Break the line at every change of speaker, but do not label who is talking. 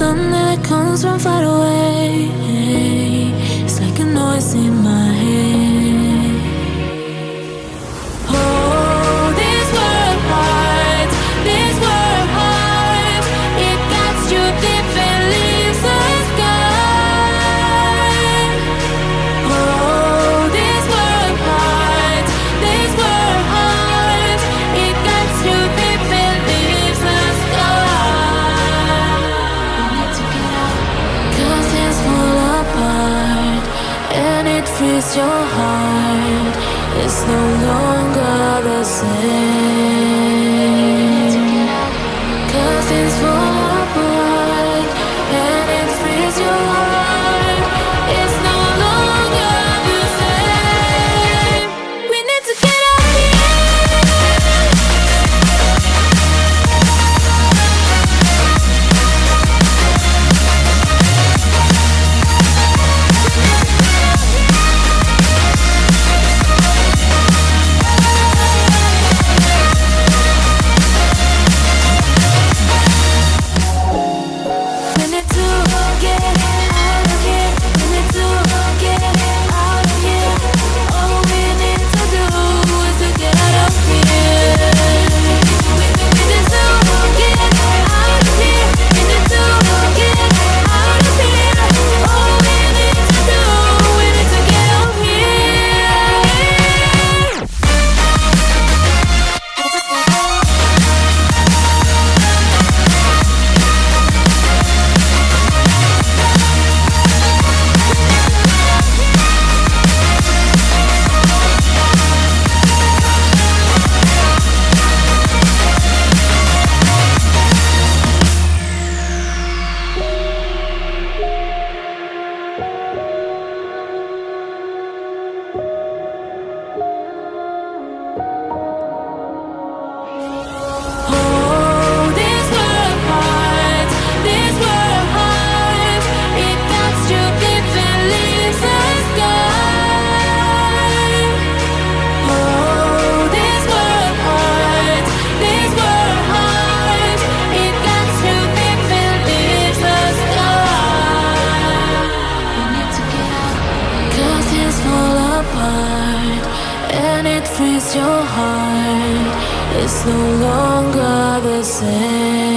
rhythm that comes from far away. It's like a noise in my head. Oh, this world heart, this world heart, it gets you deep and leaves the sky. Oh, this world heart, it gets you deep and leaves the sky. Cause it's full apart and it frees your heart. It's no longer the same. Cause it's full apart and it frees your heart. It's no longer the same. We need to get out of your heart. It's no longer the same.